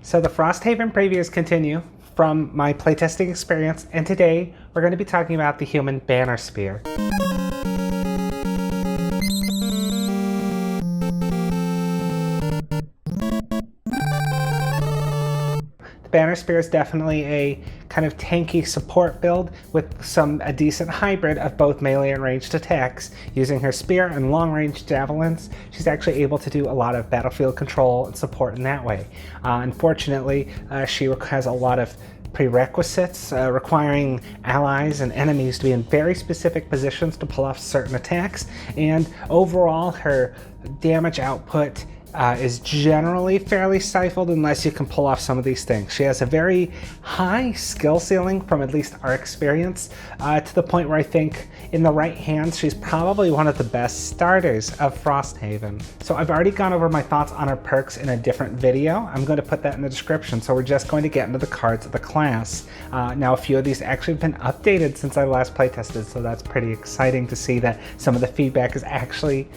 So the Frosthaven previews continue from my playtesting experience, and today we're going to be talking about the human banner spear. The banner spear is definitely a kind of tanky support build with a decent hybrid of both melee and ranged attacks. Using her spear and long-range javelins, she's actually able to do a lot of battlefield control and support in that way. Unfortunately, she has a lot of prerequisites requiring allies and enemies to be in very specific positions to pull off certain attacks, and overall her damage output is generally fairly stifled unless you can pull off some of these things. She has a very high skill ceiling from at least our experience, to the point where I think in the right hands she's probably one of the best starters of Frosthaven. So I've already gone over my thoughts on her perks in a different video. I'm going to put that in the description, so we're just going to get into the cards of the class. Now a few of these actually have been updated since I last playtested, so that's pretty exciting to see that some of the feedback is actually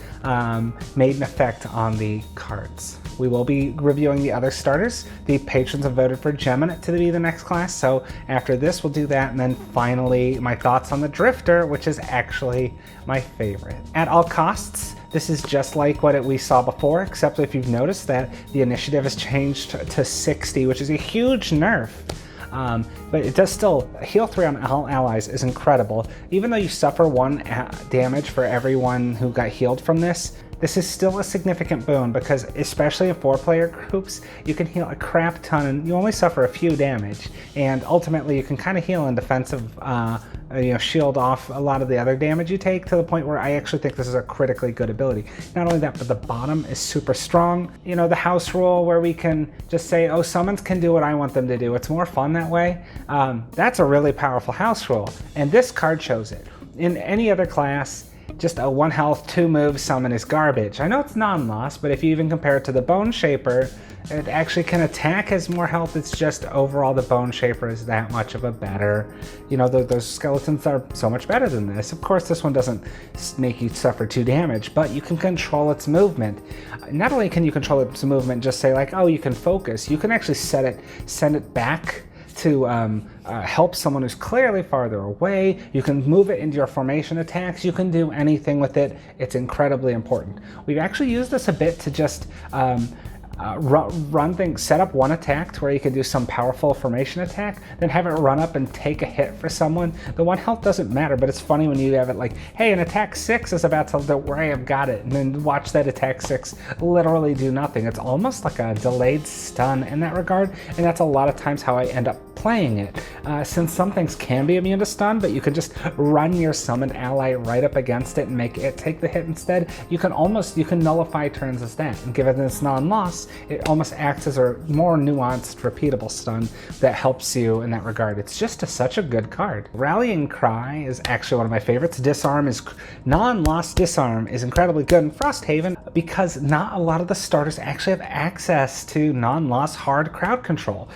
made an effect on the cards. We will be reviewing the other starters. The patrons have voted for Geminate to be the next class, so after this we'll do that, and then finally my thoughts on the Drifter, which is actually my favorite. At all costs, this is just like what we saw before, except if you've noticed that the initiative has changed to 60, which is a huge nerf. But it does still, heal 3 on all allies is incredible. Even though you suffer 1 damage for everyone who got healed from this, this is still a significant boon because especially in 4-player groups, you can heal a crap ton and you only suffer a few damage. And ultimately you can kind of heal in defensive, shield off a lot of the other damage you take, to the point where I actually think this is a critically good ability. Not only that, but the bottom is super strong. You know, the house rule where we can just say, oh, summons can do what I want them to do. It's more fun that way. That's a really powerful house rule. And this card shows it. In any other class, just a 1 health, 2 move summon is garbage. I know it's non-loss, but if you even compare it to the Bone Shaper, it actually can attack, has more health. It's just overall the Bone Shaper is that much of a better, those skeletons are so much better than this. Of course, this one doesn't make you suffer 2 damage, but you can control its movement. Not only can you control its movement, just say like, oh, you can focus. You can actually send it back to help someone who's clearly farther away. You can move it into your formation attacks. You can do anything with it. It's incredibly important. We've actually used this a bit to just run things, set up 1 attack to where you can do some powerful formation attack, then have it run up and take a hit for someone. The 1 health doesn't matter, but it's funny when you have it like, hey, an attack 6 is about to, where I have got it, and then watch that attack 6 literally do nothing. It's almost like a delayed stun in that regard, and that's a lot of times how I end up playing it. Since some things can be immune to stun, but you can just run your summoned ally right up against it and make it take the hit instead, you can nullify turns as that, and given this non-loss, it almost acts as a more nuanced, repeatable stun that helps you in that regard. It's just such a good card. Rallying Cry is actually one of my favorites. Non-loss disarm is incredibly good in Frosthaven because not a lot of the starters actually have access to non-loss hard crowd control.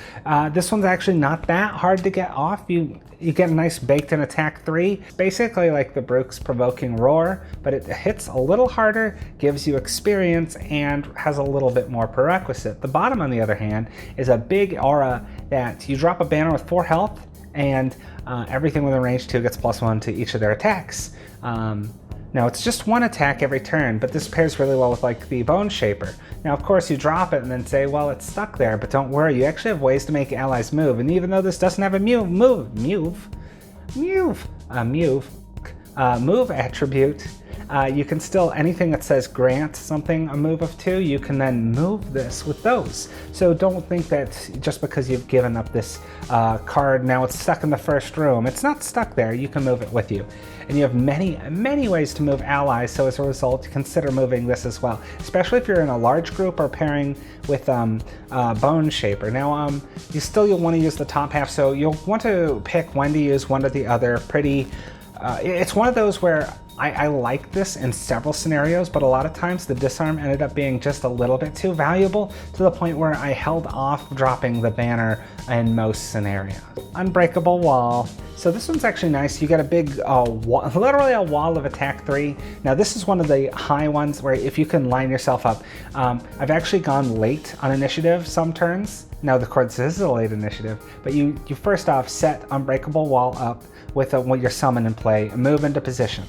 This one's actually not that hard to get off. You get a nice baked-in attack 3, basically like the Brooks Provoking Roar, but it hits a little harder, gives you experience, and has a little bit more prerequisite. The bottom, on the other hand, is a big aura that you drop a banner with 4 health, and everything within range 2 gets +1 to each of their attacks. Now it's just 1 attack every turn, but this pairs really well with like the Bone Shaper. Now of course you drop it and then say, well, it's stuck there, but don't worry, you actually have ways to make allies move, and even though this doesn't have a move attribute, you can still, anything that says grant something a move of 2, you can then move this with those. So don't think that just because you've given up this card, now it's stuck in the first room. It's not stuck there, you can move it with you. And you have many ways to move allies, so as a result, consider moving this as well, especially if you're in a large group or pairing with Bone Shaper. Now, you'll want to use the top half, so you'll want to pick when to use one or the other. It's one of those where I like this in several scenarios, but a lot of times the disarm ended up being just a little bit too valuable to the point where I held off dropping the banner in most scenarios. Unbreakable wall. So this one's actually nice. You get a big, literally a wall of attack 3. Now this is one of the high ones where if you can line yourself up, I've actually gone late on initiative some turns. Now of course this is a late initiative, but you first off set Unbreakable Wall up with your summon in play and move into position.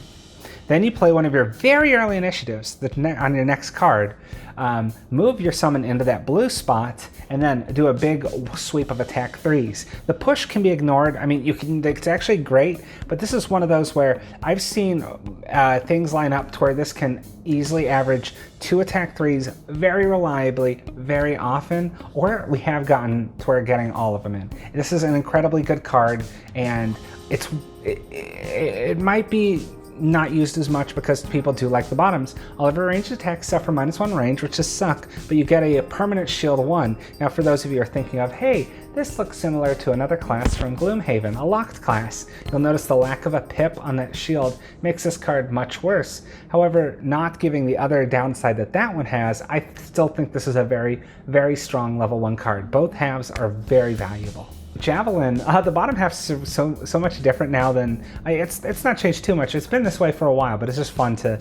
Then you play one of your very early initiatives on your next card, move your summon into that blue spot, and then do a big sweep of attack 3s. The push can be ignored. I mean, it's actually great, but this is one of those where I've seen things line up to where this can easily average 2 attack 3s very reliably, very often, or we have gotten to where getting all of them in. This is an incredibly good card, and it might be not used as much because people do like the bottoms. All of your ranged attacks suffer -1 range, which just suck, but you get a permanent shield 1. Now for those of you who are thinking of, hey, this looks similar to another class from Gloomhaven, a locked class. You'll notice the lack of a pip on that shield makes this card much worse. However, not giving the other downside that that one has, I still think this is a very, very strong level 1 card. Both halves are very valuable. Javelin, the bottom half's so much different now than, it's not changed too much. It's been this way for a while, but it's just fun to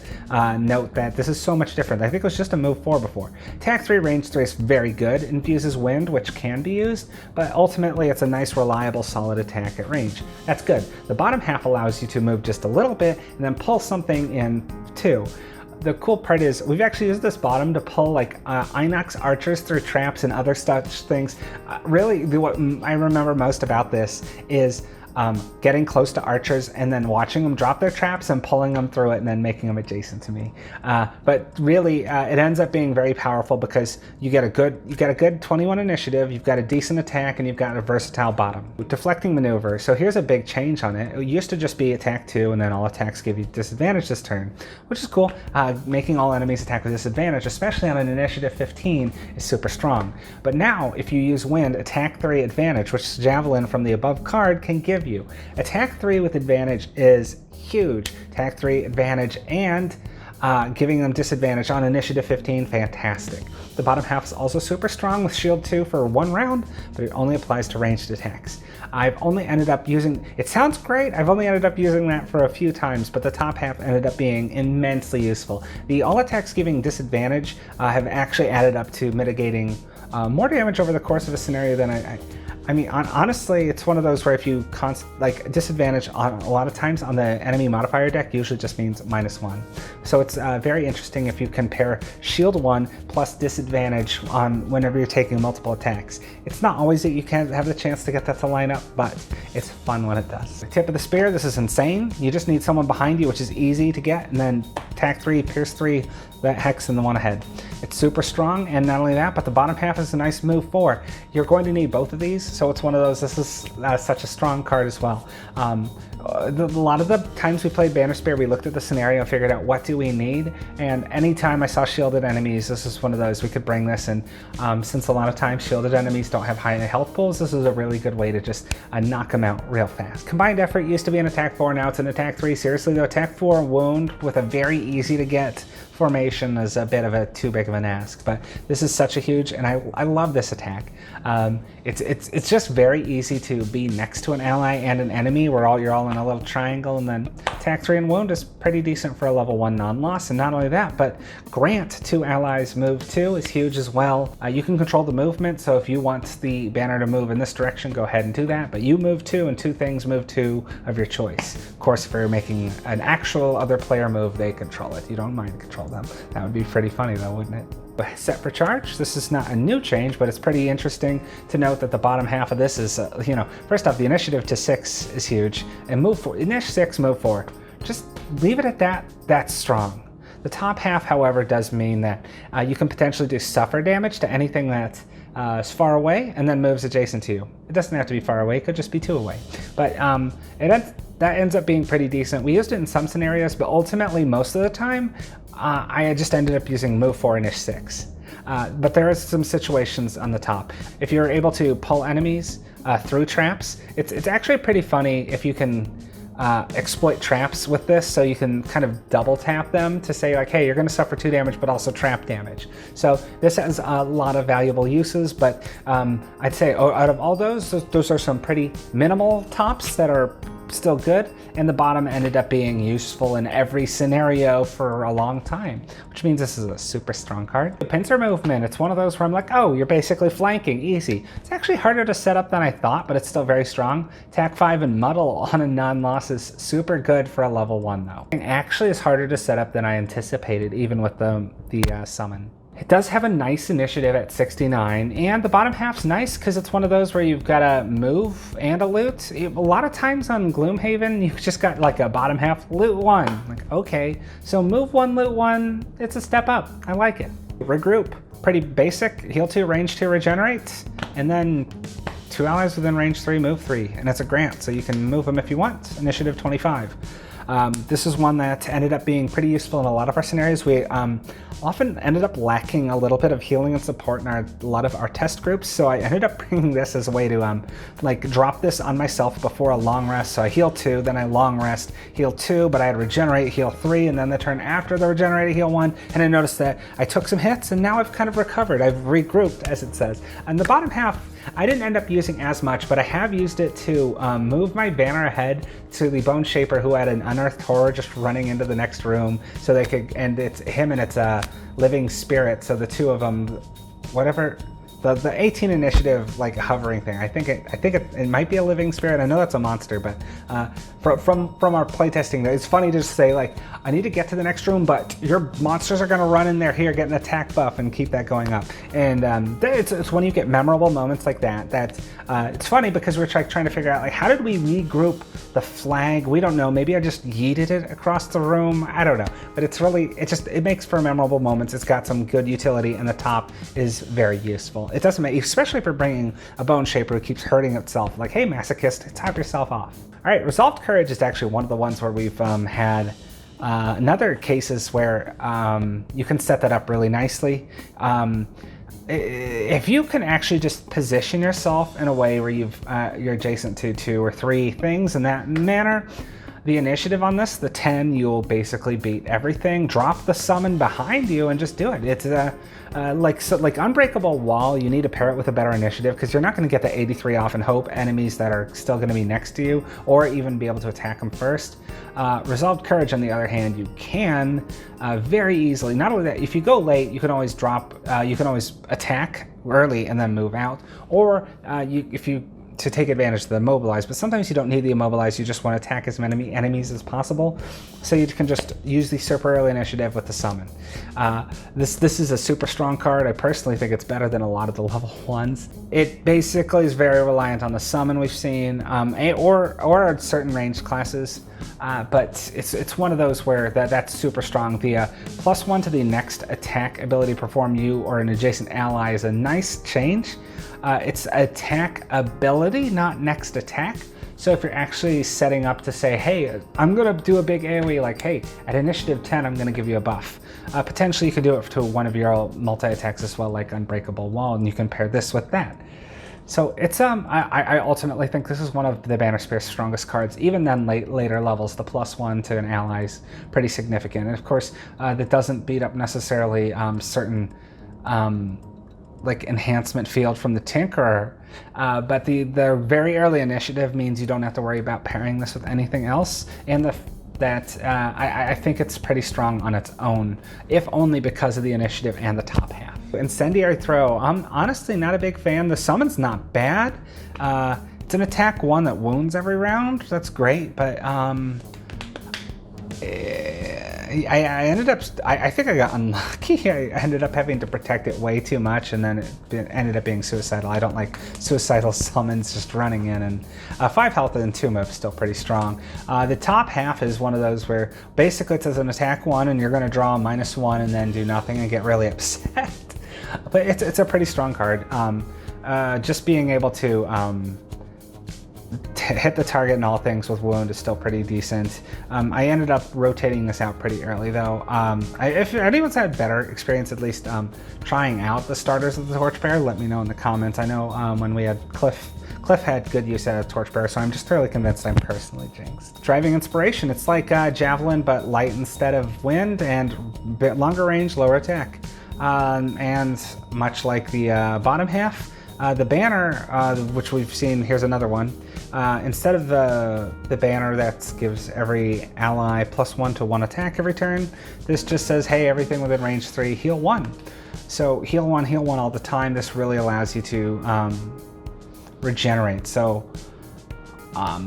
note that this is so much different. I think it was just a move 4 before. Attack 3, range 3 is very good. Infuses wind, which can be used, but ultimately it's a nice, reliable, solid attack at range. That's good. The bottom half allows you to move just a little bit and then pull something in 2. The cool part is we've actually used this bottom to pull like Inox archers through traps and other such things. Really, what I remember most about this is getting close to archers and then watching them drop their traps and pulling them through it and then making them adjacent to me. But really, it ends up being very powerful because you get a good 21 initiative, you've got a decent attack, and you've got a versatile bottom. Deflecting maneuver. So here's a big change on it. It used to just be attack 2 and then all attacks give you disadvantage this turn, which is cool. Making all enemies attack with disadvantage, especially on an initiative 15, is super strong. But now, if you use wind, attack 3 advantage, which Javelin from the above card can give you. Attack 3 with advantage is huge. Attack 3 advantage and giving them disadvantage on initiative 15, fantastic. The bottom half is also super strong with shield 2 for 1 round, but it only applies to ranged attacks. I've only ended up using, it sounds great, I've only ended up using that for a few times, but the top half ended up being immensely useful. The all attacks giving disadvantage have actually added up to mitigating more damage over the course of a scenario than I mean, honestly, it's one of those where if you disadvantage on a lot of times on the enemy modifier deck usually just means -1. So it's very interesting if you compare shield 1 plus disadvantage on whenever you're taking multiple attacks. It's not always that you can have the chance to get that to line up, but it's fun when it does. The tip of the spear, this is insane. You just need someone behind you, which is easy to get, and then attack 3, pierce 3, that hex and the one ahead. It's super strong, and not only that, but the bottom half is a nice move 4. You're going to need both of these, so it's one of those, this is such a strong card as well. A lot of the times we played Banner Spear, we looked at the scenario and figured out what do we need, and anytime I saw shielded enemies, this is one of those, we could bring this, and since a lot of times shielded enemies don't have high health pools, this is a really good way to just knock them out real fast. Combined effort used to be an attack 4, now it's an attack 3. Seriously though, attack 4 wound with a very easy to get formation is a bit of a too big of an ask, but this is such a huge, and I love this attack. It's just very easy to be next to an ally and an enemy where you're all in a little triangle, and then attack 3 and wound is pretty decent for a level 1 non-loss, and not only that, but grant 2 allies move 2 is huge as well. You can control the movement, so if you want the banner to move in this direction, go ahead and do that, but you move 2 and 2 things move 2 of your choice. Of course, if you're making an actual other player move, they control it. You don't mind control them. That would be pretty funny though, wouldn't it? But set for charge, this is not a new change, but it's pretty interesting to note that the bottom half of this is, first off, the initiative to 6 is huge, and move 4, initiative 6, move 4. Just leave it at that, that's strong. The top half, however, does mean that you can potentially do suffer damage to anything that is far away and then moves adjacent to you. It doesn't have to be far away, it could just be 2 away. But that ends up being pretty decent. We used it in some scenarios, but ultimately most of the time, I just ended up using move 4 and ish 6. But there are some situations on the top. If you're able to pull enemies through traps, it's actually pretty funny if you can exploit traps with this, so you can kind of double tap them to say like, hey, you're going to suffer 2 damage but also trap damage. So this has a lot of valuable uses, but I'd say out of all those are some pretty minimal tops that are still good, and the bottom ended up being useful in every scenario for a long time, which means this is a super strong card. The pincer movement, it's one of those where I'm like, oh, you're basically flanking, easy. It's actually harder to set up than I thought, but it's still very strong. Attack 5 and muddle on a non-loss is super good for a level 1 though. It actually is harder to set up than I anticipated, even with the summon. It does have a nice initiative at 69, and the bottom half's nice because it's one of those where you've got to move and a loot. A lot of times on Gloomhaven, you've just got like a bottom half, loot 1. Like, okay, so move 1, loot 1, it's a step up. I like it. Regroup, pretty basic. Heal 2, range 2, regenerate, and then 2 allies within range 3, move 3, and it's a grant, so you can move them if you want. Initiative 25. This is one that ended up being pretty useful in a lot of our scenarios. We often ended up lacking a little bit of healing and support in a lot of our test groups, so I ended up bringing this as a way to like drop this on myself before a long rest. So I heal 2, then I long rest, heal 2, but I had regenerate, heal 3, and then the turn after the regenerated, heal 1, and I noticed that I took some hits, and now I've kind of recovered. I've regrouped, as it says. And the bottom half, I didn't end up using as much, but I have used it to move my banner ahead to the Bone Shaper, who had an unearthed horror just running into the next room, so they could, and it's him and it's a living spirit, so the two of them, whatever. The 18 initiative like hovering thing, I think it might be a living spirit. I know that's a monster, but from our playtesting, it's funny to just say like, I need to get to the next room, but your monsters are going to run in there here, get an attack buff, and keep that going up. And it's when you get memorable moments like that it's funny because we're trying to figure out like, how did we regroup the flag? We don't know. Maybe I just yeeted it across the room. I don't know. But it's really, it makes for memorable moments. It's got some good utility, and the top is very useful. It doesn't make, especially if you're bringing a Bone Shaper who keeps hurting itself. Like, hey, masochist, top yourself off. All right, Resolved Courage is actually one of the ones where we've had another cases where you can set that up really nicely. If you can actually just position yourself in a way where you're adjacent to 2 or 3 things in that manner, the initiative on this, the 10, you'll basically beat everything. Drop the summon behind you and just do it. It's like Unbreakable Wall, you need to pair it with a better initiative because you're not going to get the 83 off and hope enemies that are still going to be next to you or even be able to attack them first. Resolved Courage, on the other hand, you can very easily. Not only that, if you go late, you can always drop, you can always attack early and then move out, or to take advantage of the immobilize, but sometimes you don't need the immobilize, you just want to attack as many enemies as possible. So you can just use the super early initiative with the summon. This is a super strong card. I personally think it's better than a lot of the level 1s. It basically is very reliant on the summon we've seen, or certain ranged classes, but it's one of those where that's super strong. The +1 to the next attack ability perform you or an adjacent ally is a nice change. It's attack ability, not next attack. So if you're actually setting up to say, hey, I'm going to do a big AoE, like, hey, at initiative 10, I'm going to give you a buff. Potentially you could do it to one of your multi-attacks as well, like Unbreakable Wall, and you can pair this with that. So it's I ultimately think this is one of the Banner Spear's strongest cards. Even then, later levels, the +1 to an ally is pretty significant. And of course, that doesn't beat up necessarily certain like enhancement field from the Tinkerer, but the very early initiative means you don't have to worry about pairing this with anything else, and I think it's pretty strong on its own, if only because of the initiative and the top half. Incendiary Throw, I'm honestly not a big fan. The summon's not bad. It's an attack 1 that wounds every round. That's great, but I think I got unlucky. I ended up having to protect it way too much, and then it ended up being suicidal. I don't like suicidal summons just running in, and 5 health and 2 move, still pretty strong. The top half is one of those where basically it says an attack 1 and you're going to draw a -1 and then do nothing and get really upset. But it's a pretty strong card. Just being able to hit the target in all things with wound is still pretty decent. I ended up rotating this out pretty early though. If anyone's had better experience, at least trying out the starters of the Torchbearer, let me know in the comments. I know when we had Cliff Cliff had good use out of Torchbearer, so I'm just fairly convinced I'm personally jinxed. Driving Inspiration, it's like Javelin, but light instead of wind, and a bit longer range, lower attack. And much like the bottom half, the banner, which we've seen, here's another one. Instead of the banner that gives every ally +1 to 1 attack every turn, this just says, hey, everything within range 3, heal 1. So heal 1 all the time. This really allows you to regenerate. So I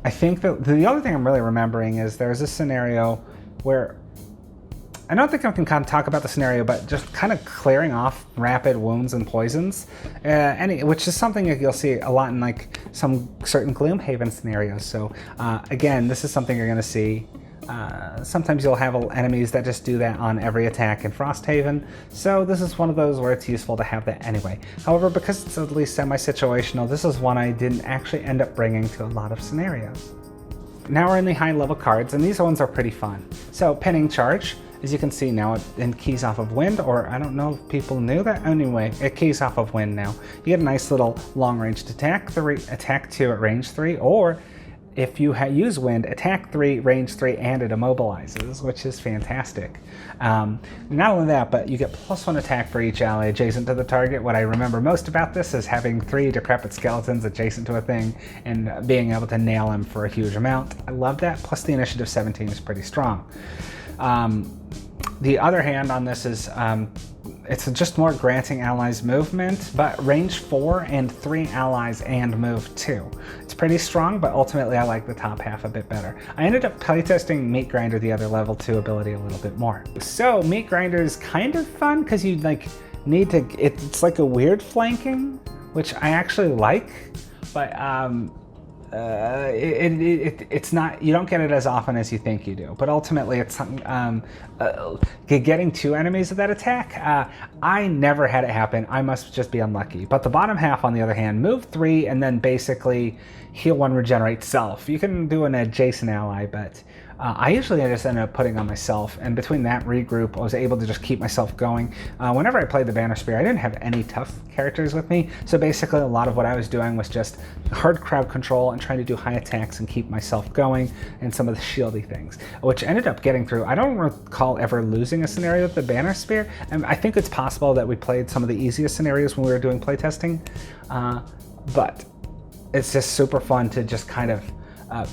think that the other thing I'm really remembering is there's a scenario where, I don't think I can kind of talk about the scenario, but just kind of clearing off rapid wounds and poisons, which is something that you'll see a lot in like some certain Gloomhaven scenarios. So again, this is something you're going to see. Sometimes you'll have enemies that just do that on every attack in Frosthaven, so this is one of those where it's useful to have that anyway. However, because it's at least semi-situational, this is one I didn't actually end up bringing to a lot of scenarios. Now we're in the high level cards, and these ones are pretty fun. So Pinning Charge, as you can see now, it keys off of wind, or I don't know if people knew that. Anyway, it keys off of wind now. You get a nice little long-ranged attack, attack 2 at range 3, or if you use wind, attack 3, range 3, and it immobilizes, which is fantastic. Not only that, but you get +1 attack for each ally adjacent to the target. What I remember most about this is having 3 decrepit skeletons adjacent to a thing and being able to nail them for a huge amount. I love that, plus the initiative 17 is pretty strong. The other hand on this is it's just more granting allies movement, but range 4 and 3 allies and move 2. It's pretty strong, but ultimately I like the top half a bit better. I ended up playtesting Meat Grinder, the other level 2 ability, a little bit more. So Meat Grinder is kind of fun because you like need to, it's like a weird flanking, which I actually like, but it's not, you don't get it as often as you think you do, but ultimately it's getting 2 enemies of that attack. I never had it happen. I must just be unlucky. But the bottom half, on the other hand, move 3 and then basically heal 1, regenerate self. You can do an adjacent ally, but I usually just end up putting on myself, and between that regroup, I was able to just keep myself going. Whenever I played the Banner Spear, I didn't have any tough characters with me, so basically a lot of what I was doing was just hard crowd control and trying to do high attacks and keep myself going, and some of the shieldy things, which ended up getting through. I don't recall ever losing a scenario with the Banner Spear, and I think it's possible that we played some of the easiest scenarios when we were doing playtesting, but it's just super fun to just kind of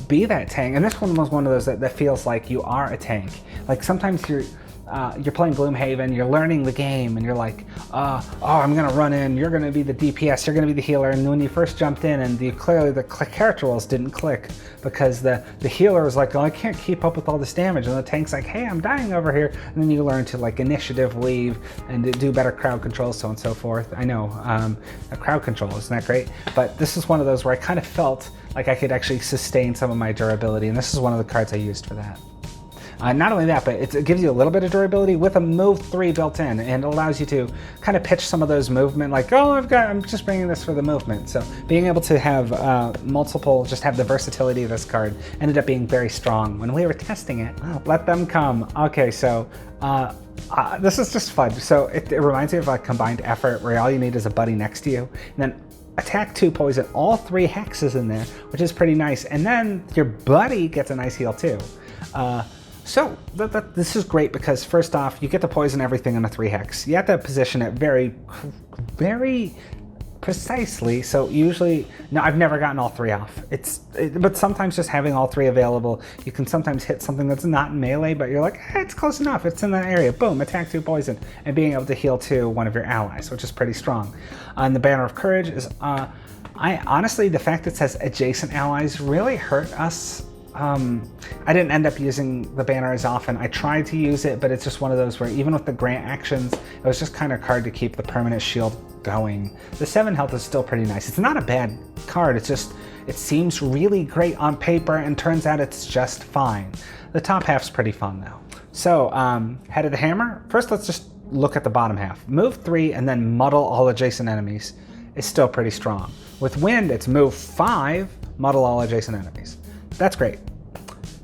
be that tank. And this one was one of those that feels like you are a tank. Like sometimes you're playing Gloomhaven, you're learning the game, and you're like, oh, I'm gonna run in, you're gonna be the DPS, you're gonna be the healer, and when you first jumped in, and clearly the character roles didn't click, because the healer was like, oh, I can't keep up with all this damage, and the tank's like, hey, I'm dying over here, and then you learn to like initiative leave, and do better crowd control, so on and so forth. I know, crowd control, isn't that great? But this is one of those where I kind of felt like I could actually sustain some of my durability, and this is one of the cards I used for that. Not only that, but it gives you a little bit of durability with a move 3 built in, and it allows you to kind of pitch some of those movement, like, oh, I'm just bringing this for the movement. So being able to have just have the versatility of this card ended up being very strong. When we were testing it, let them come. Okay, so this is just fun. So it reminds me of a combined effort where all you need is a buddy next to you, and then attack 2 poison, all 3 hexes in there, which is pretty nice. And then your buddy gets a nice heal too. So this is great because first off, you get to poison everything in a 3 hex. You have to position it very, very precisely. So usually, no, I've never gotten all 3 off. But sometimes just having all 3 available, you can sometimes hit something that's not in melee, but you're like, it's close enough. It's in that area. Boom, attack 2 poison, and being able to heal to one of your allies, which is pretty strong. And the Banner of Courage is, I honestly, the fact that it says adjacent allies really hurt us. I didn't end up using the banner as often. I tried to use it, but it's just one of those where even with the grant actions, it was just kind of hard to keep the permanent shield going. The 7 health is still pretty nice. It's not a bad card, it's just, it seems really great on paper and turns out it's just fine. The top half's pretty fun though. So, Head of the Hammer, first let's just look at the bottom half. Move 3 and then muddle all adjacent enemies is still pretty strong. With Wind, it's move 5, muddle all adjacent enemies. That's great.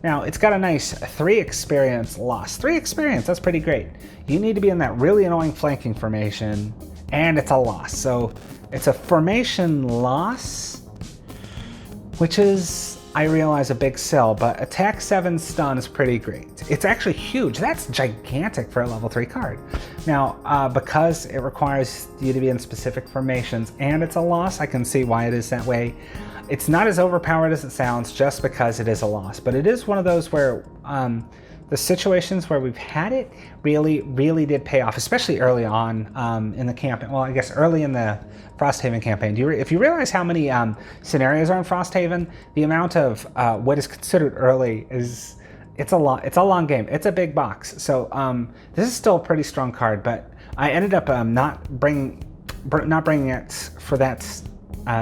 Now, it's got a nice 3 experience loss. 3 experience, that's pretty great. You need to be in that really annoying flanking formation and it's a loss. So it's a formation loss, which is, I realize, a big sell, but attack 7 stun is pretty great. It's actually huge. That's gigantic for a level 3 card. Now, because it requires you to be in specific formations and it's a loss, I can see why it is that way. It's not as overpowered as it sounds just because it is a loss, but it is one of those where the situations where we've had it really did pay off, especially early on in the campaign. Well, I guess early in the Frosthaven campaign. If you realize how many scenarios are in Frosthaven, the amount of what is considered early is, it's a long game. It's a big box. So this is still a pretty strong card, but I ended up not bringing it for that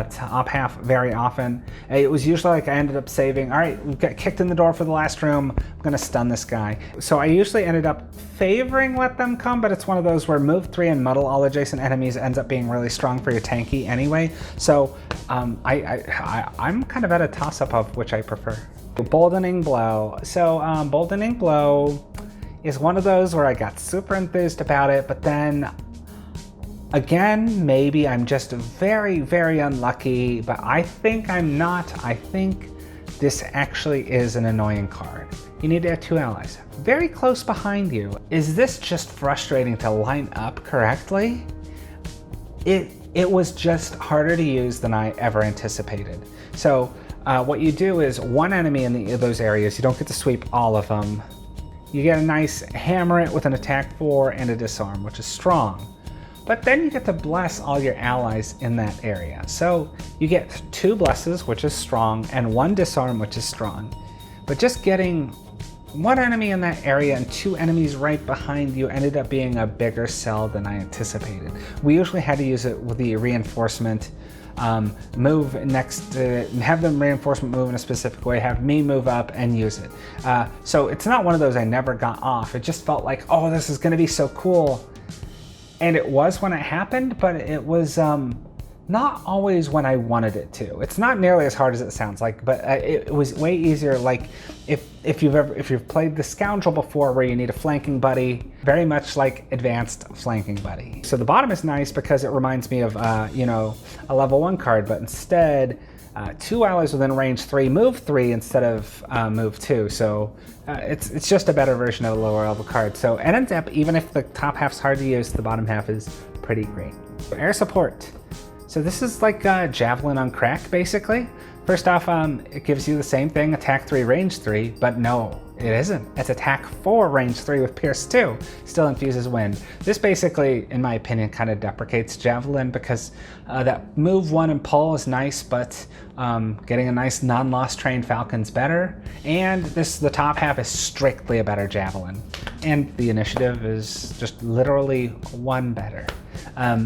top half very often. It was usually like I ended up saving, all right, we've got kicked in the door for the last room, I'm gonna stun this guy. So I usually ended up favoring let them come, but it's one of those where move 3 and muddle all adjacent enemies ends up being really strong for your tanky anyway. So I'm kind of at a toss-up of which I prefer. Boldening Blow. So Boldening Blow is one of those where I got super enthused about it, but then again, maybe I'm just very unlucky, but I think I'm not. I think this actually is an annoying card. You need to have 2 allies very close behind you. Is this just frustrating to line up correctly? It was just harder to use than I ever anticipated. So what you do is one enemy in those areas, you don't get to sweep all of them. You get a nice hammer it with an attack 4 and a disarm, which is strong. But then you get to bless all your allies in that area. So you get 2 blesses, which is strong, and 1 disarm, which is strong. But just getting 1 enemy in that area and 2 enemies right behind you ended up being a bigger sell than I anticipated. We usually had to use it with the reinforcement, move next to, have them reinforcement move in a specific way, have me move up and use it. So it's not one of those I never got off. It just felt like, oh, this is gonna be so cool. And it was when it happened, but it was not always when I wanted it to. It's not nearly as hard as it sounds like, but it was way easier. Like if you've played the Scoundrel before, where you need a flanking buddy, very much like advanced flanking buddy. So the bottom is nice because it reminds me of you know, a level 1 card, but instead 2 allies within range 3 move 3 instead of move 2. So it's just a better version of a lower level card. So it ends up, even if the top half's hard to use, the bottom half is pretty great. Air support. So this is like Javelin on crack, basically. First off, it gives you the same thing, attack 3, range 3, but no, it isn't. It's attack 4, range 3 with pierce 2, still infuses wind. This basically, in my opinion, kind of deprecates Javelin because that move 1 and pull is nice, but getting a nice non-lost trained Falcon's better. And the top half is strictly a better Javelin. And the initiative is just literally 1 better.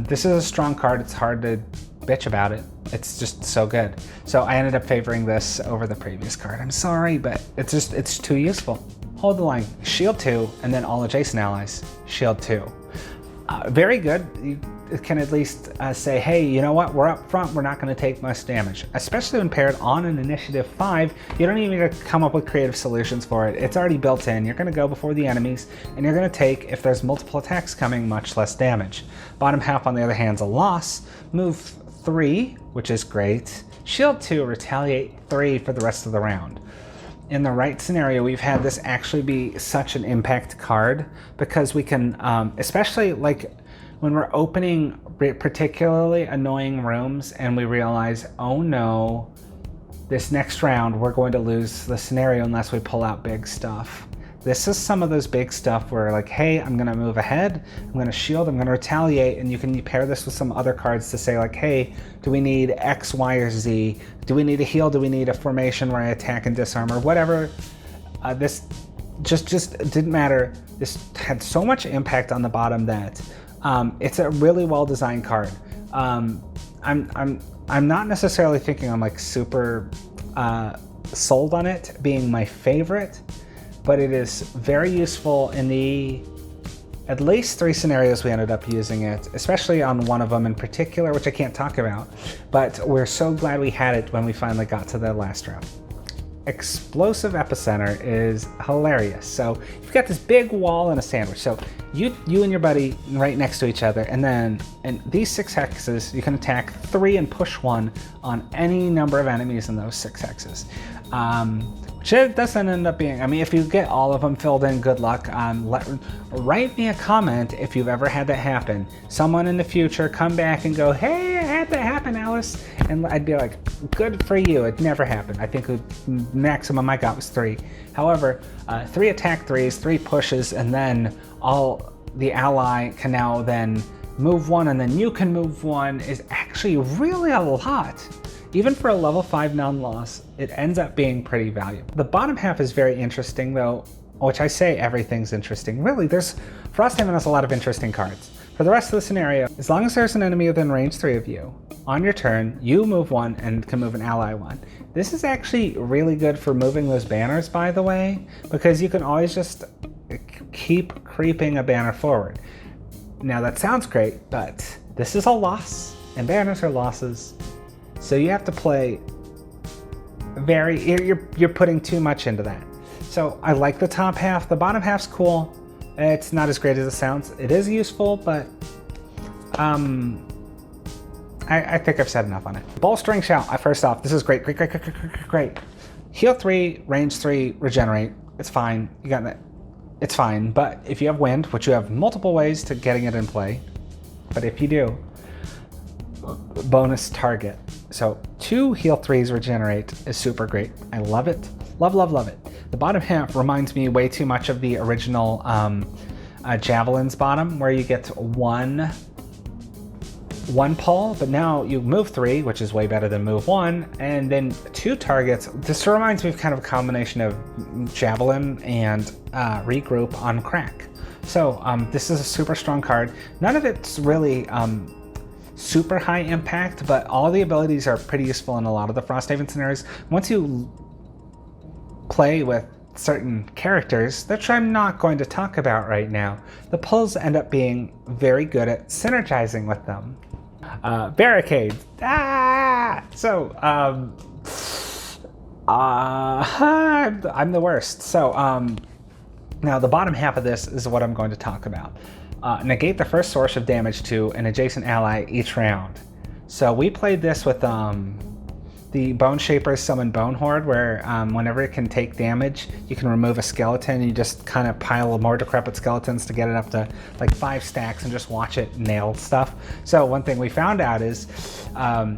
This is a strong card, it's hard to bitch about it. It's just so good. So I ended up favoring this over the previous card. I'm sorry, but it's too useful. Hold the line, shield 2, and then all adjacent allies, shield 2. Very good. You can at least say, hey, you know what? We're up front. We're not going to take much damage, especially when paired on an initiative 5. You don't even need to come up with creative solutions for it. It's already built in. You're going to go before the enemies, and you're going to take, if there's multiple attacks coming, much less damage. Bottom half, on the other hand, is a loss. Move 3, which is great. Shield 2, retaliate 3 for the rest of the round. In the right scenario, we've had this actually be such an impact card because we can, especially like when we're opening particularly annoying rooms and we realize, oh no, this next round we're going to lose the scenario unless we pull out big stuff. This is some of those big stuff where like, hey, I'm gonna move ahead, I'm gonna shield, I'm gonna retaliate, and you can pair this with some other cards to say like, hey, do we need X, Y, or Z? Do we need a heal? Do we need a formation where I attack and disarm or whatever? This just didn't matter. This had so much impact on the bottom that it's a really well-designed card. I'm not necessarily thinking I'm like super sold on it being my favorite, but it is very useful in the at least 3 scenarios we ended up using it, especially on one of them in particular, which I can't talk about, but we're so glad we had it when we finally got to the last round. explosive epicenter is hilarious. So you've got this big wall and a sandwich. So you and your buddy right next to each other, and then in these 6 hexes, you can attack 3 and push 1 on any number of enemies in those 6 hexes. Which it doesn't end up being, I mean, if you get all of them filled in, good luck. Write me a comment if you've ever had that happen. Someone in the future come back and go, hey, I had that happen, Alice. And I'd be like, good for you. It never happened. I think the maximum I got was 3. However, 3 attack 3s, 3 pushes, and then all the ally can now then move 1, and then you can move 1 is actually really a lot. Even for a level 5 non-loss, it ends up being pretty valuable. The bottom half is very interesting though, which I say everything's interesting. Really, Frosthaven has a lot of interesting cards. For the rest of the scenario, as long as there's an enemy within range 3 of you, on your turn, you move 1 and can move an ally 1. This is actually really good for moving those banners, by the way, because you can always just keep creeping a banner forward. Now that sounds great, but this is a loss, and banners are losses. So you have to play you're putting too much into that. So I like the top half. The bottom half's cool. It's not as great as it sounds. It is useful, but I think I've said enough on it. Bolstering Shout. First off, this is great. Great. Heal 3, range 3, regenerate. It's fine. You got that. It's fine. But if you have wind, which you have multiple ways to getting it in play, but if you do, bonus target. So 2 heal 3s regenerate is super great. I love it. Love it. The bottom half reminds me way too much of the original Javelin's bottom, where you get one pull, but now you move 3, which is way better than move 1, and then 2 targets. This reminds me of kind of a combination of Javelin and regroup on crack. So this is a super strong card. None of it's really super high impact, but all the abilities are pretty useful in a lot of the Frosthaven scenarios. Once you play with certain characters, which I'm not going to talk about right now, the pulls end up being very good at synergizing with them. Barricade. So, I'm the worst. So, now the bottom half of this is what I'm going to talk about. Negate the first source of damage to an adjacent ally each round. So we played this with the Bone Shaper's Summon Bone Horde, where whenever it can take damage, you can remove a skeleton and you just kind of pile more decrepit skeletons to get it up to like 5 stacks and just watch it nail stuff. So one thing we found out is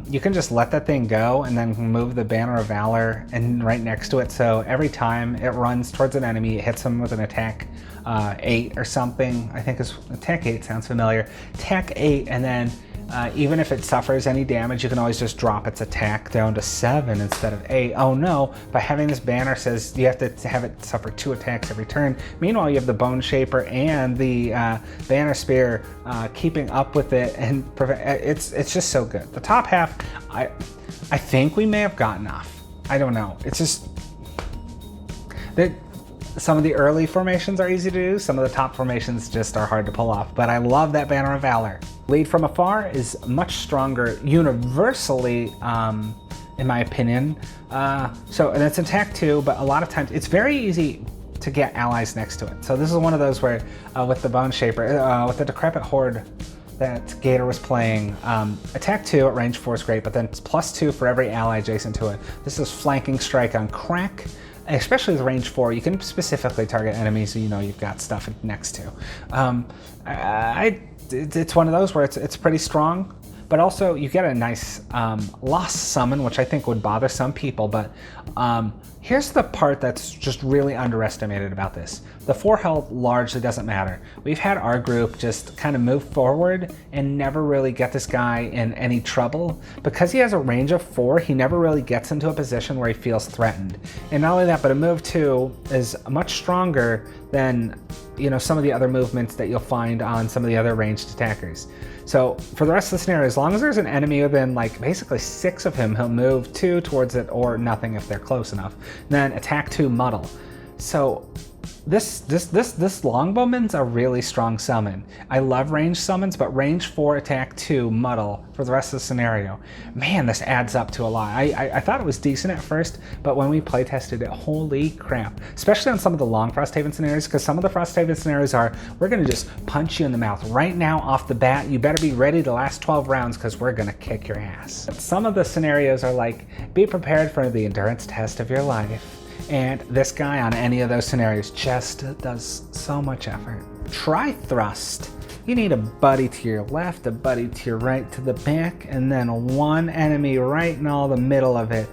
you can just let that thing go and then move the Banner of Valor and right next to it. So every time it runs towards an enemy, it hits them with an attack 8 or something. I think it's attack 8 sounds familiar. Attack 8, and then even if it suffers any damage, you can always just drop its attack down to 7 instead of 8. Oh no, by having this banner says you have to have it suffer 2 attacks every turn. Meanwhile, you have the Bone Shaper and the Banner Spear keeping up with it, and it's just so good. The top half, I think we may have gotten off. I don't know. It's just that some of the early formations are easy to do. Some of the top formations just are hard to pull off. But I love that Banner of Valor. Lead from afar is much stronger universally, in my opinion. And it's attack 2, but a lot of times it's very easy to get allies next to it. So this is one of those where with the Bone Shaper, with the Decrepit Horde that Gator was playing, attack 2 at range 4 is great, but then it's +2 for every ally adjacent to it. This is flanking strike on crack. Especially with range 4, you can specifically target enemies so you know you've got stuff next to. It's one of those where it's pretty strong, but also you get a nice lost summon, which I think would bother some people, but here's the part that's just really underestimated about this. The 4 health largely doesn't matter. We've had our group just kind of move forward and never really get this guy in any trouble. Because he has a range of 4, he never really gets into a position where he feels threatened. And not only that, but a move 2 is much stronger than some of the other movements that you'll find on some of the other ranged attackers. So for the rest of the scenario, as long as there's an enemy within like basically 6 of him, he'll move 2 towards it or nothing if they're close enough. Then attack 2 muddle. So This longbowman's a really strong summon. I love range summons, but range 4, attack 2, muddle for the rest of the scenario. Man, this adds up to a lot. I thought it was decent at first, but when we play tested it, holy crap. Especially on some of the long Frosthaven scenarios, because some of the Frosthaven scenarios are, we're gonna just punch you in the mouth right now off the bat. You better be ready to last 12 rounds because we're gonna kick your ass. But some of the scenarios are like, be prepared for the endurance test of your life. And this guy on any of those scenarios just does so much effort. Try thrust. You need a buddy to your left, a buddy to your right to the back, and then one enemy right in all the middle of it.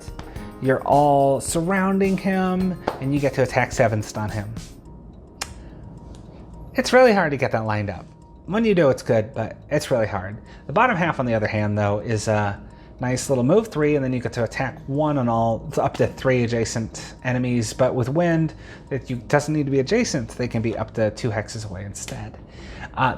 You're all surrounding him, and you get to attack 7 stun him. It's really hard to get that lined up. When you do, it's good, but it's really hard. The bottom half, on the other hand, though, is nice little move 3, and then you get to attack 1 on all up to 3 adjacent enemies. But with wind, it doesn't need to be adjacent. They can be up to 2 hexes away instead.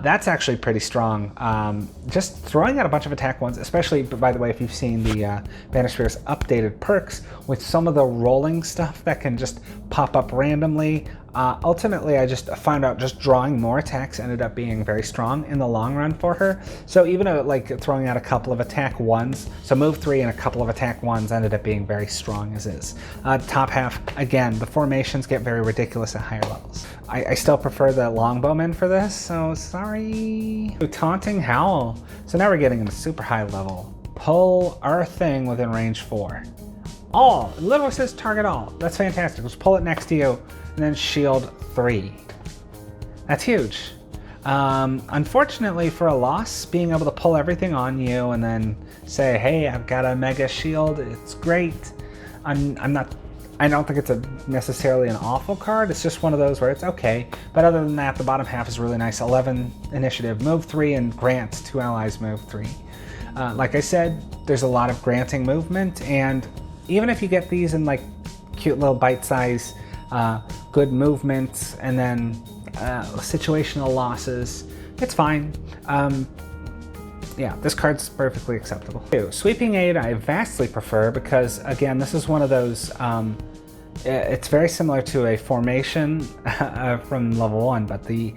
That's actually pretty strong. Just throwing out a bunch of attack 1s, especially, by the way, if you've seen the Banner Spear's updated perks with some of the rolling stuff that can just pop up randomly. Ultimately, I just found out just drawing more attacks ended up being very strong in the long run for her. So even like throwing out a couple of attack 1s, so move 3 and a couple of attack 1s ended up being very strong as is. Top half, again, the formations get very ridiculous at higher levels. I still prefer the longbowman for this, so sorry. Taunting Howl. So now we're getting into super high level. Pull our thing within range 4. All, it literally says target all. That's fantastic. Let's pull it next to you and then shield 3. That's huge. Unfortunately for a loss, being able to pull everything on you and then say, hey, I've got a mega shield, it's great. I don't think it's necessarily an awful card. It's just one of those where it's okay. But other than that, the bottom half is really nice. 11 initiative, move 3, and grant 2 allies move 3. Like I said, there's a lot of granting movement, and even if you get these in like cute little bite-size, good movements, and then situational losses, it's fine. Yeah, this card's perfectly acceptable. Sweeping Aid I vastly prefer because, again, this is one of those, it's very similar to a formation from level 1, but the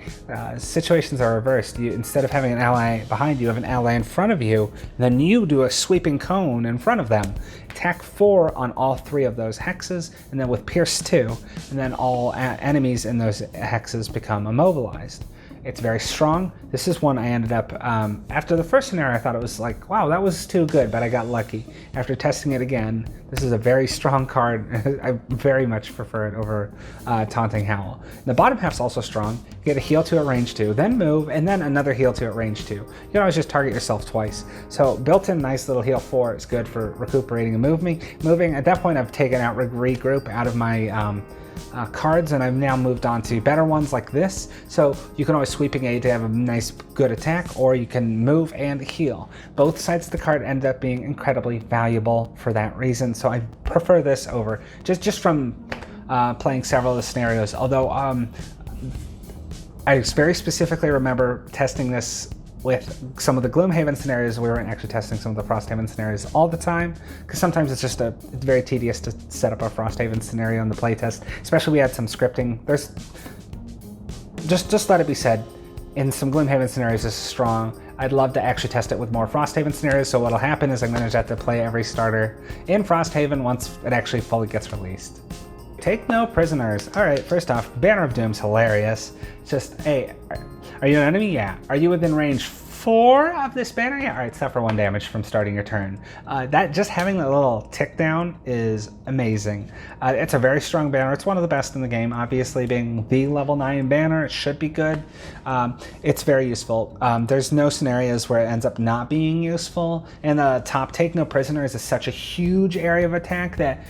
situations are reversed. Instead of having an ally behind you, have an ally in front of you, then you do a sweeping cone in front of them. Attack 4 on all 3 of those hexes, and then with Pierce 2, and then all enemies in those hexes become immobilized. It's very strong. This is one I ended up, after the first scenario, I thought it was like, wow, that was too good, but I got lucky. After testing it again, this is a very strong card. I very much prefer it over Taunting Howl. The bottom half's also strong. You get a heal 2 at range 2, then move, and then another heal 2 at range 2. You can always just target yourself twice. So built-in nice little heal 4 is good for recuperating and moving. At that point, I've taken out regroup out of my cards, and I've now moved on to better ones like this. So you can always Sweeping Aid to have a nice good attack, or you can move and heal. Both sides of the card end up being incredibly valuable for that reason, so I prefer this over just from playing several of the scenarios. Although I very specifically remember testing this with some of the Gloomhaven scenarios. We weren't actually testing some of the Frosthaven scenarios all the time, because sometimes it's very tedious to set up a Frosthaven scenario in the playtest, especially we had some scripting. There's just let it be said, in some Gloomhaven scenarios this is strong. I'd love to actually test it with more Frosthaven scenarios, so what'll happen is I'm going to have to play every starter in Frosthaven once it actually fully gets released. Take no prisoners. Alright, first off, Banner of Doom's hilarious. Just, hey, are you an enemy? Yeah. Are you within range 4 of this banner? Yeah. Alright, suffer 1 damage from starting your turn. That just having that little tick down is amazing. It's a very strong banner. It's one of the best in the game. Obviously, being the level 9 banner, it should be good. It's very useful. There's no scenarios where it ends up not being useful. And the top take no prisoners is such a huge area of attack that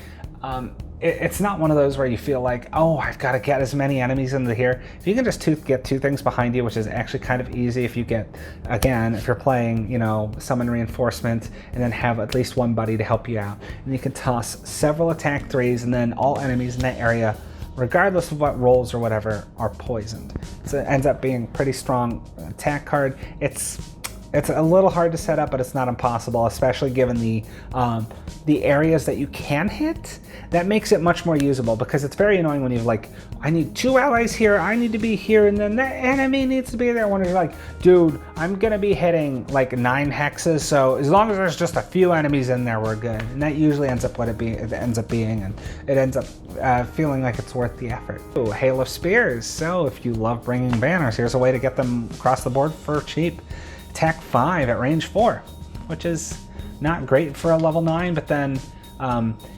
it's not one of those where you feel like, oh, I've got to get as many enemies into here. If you can just get 2 things behind you, which is actually kind of easy if you get, again, if you're playing, you know, summon reinforcement, and then have at least 1 buddy to help you out. And you can toss several attack 3s, and then all enemies in that area, regardless of what rolls or whatever, are poisoned. So it ends up being a pretty strong attack card. It's It's a little hard to set up, but it's not impossible, especially given the areas that you can hit. That makes it much more usable, because it's very annoying when you're like, I need 2 allies here, I need to be here, and then the enemy needs to be there. When you're like, dude, I'm gonna be hitting like 9 hexes, so as long as there's just a few enemies in there, we're good. And that usually ends up what it ends up being, and it ends up feeling like it's worth the effort. Ooh, Hail of Spears. So if you love bringing banners, here's a way to get them across the board for cheap. Attack 5 at range 4, which is not great for a level 9, but then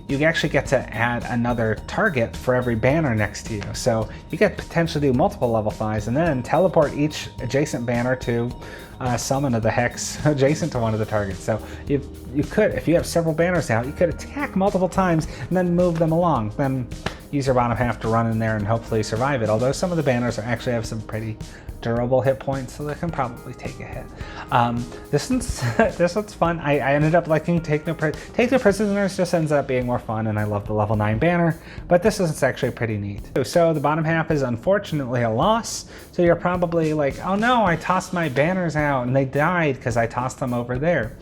you actually get to add another target for every banner next to you. So you get potentially do multiple level 5s and then teleport each adjacent banner to summon of the hex adjacent to one of the targets. So you could, if you have several banners out, you could attack multiple times and then move them along. Then use your bottom half to run in there and hopefully survive it. Although some of the banners actually have some pretty durable hit points, so they can probably take a hit. This one's fun. I ended up liking Take No Prisoners. Just ends up being more fun, and I love the level 9 banner, but this is actually pretty neat. So the bottom half is unfortunately a loss, so you're probably like, oh no, I tossed my banners out and they died because I tossed them over there.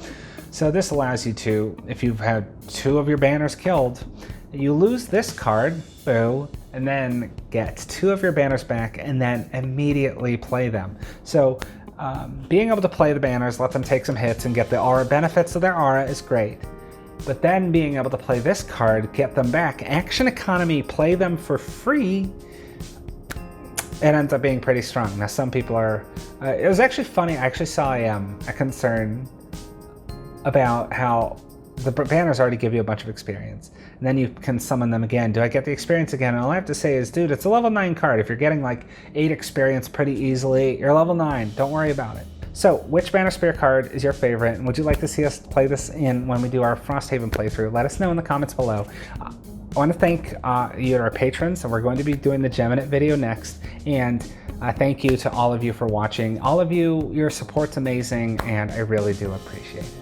So this allows you to, if you've had 2 of your banners killed, you lose this card, boo, and then get 2 of your banners back and then immediately play them. So being able to play the banners, let them take some hits and get the aura benefits of their aura is great. But then being able to play this card, get them back, action economy, play them for free, it ends up being pretty strong. Now some people are, it was actually funny, I actually saw a concern about how the banners already give you a bunch of experience, and then you can summon them again. Do I get the experience again? And all I have to say is, dude, it's a level 9 card. If you're getting like 8 experience pretty easily, you're level 9. Don't worry about it. So, which Banner Spear card is your favorite, and would you like to see us play this in when we do our Frosthaven playthrough? Let us know in the comments below. I want to thank you, our patrons, and we're going to be doing the Geminate video next. And thank you to all of you for watching. All of you, your support's amazing, and I really do appreciate it.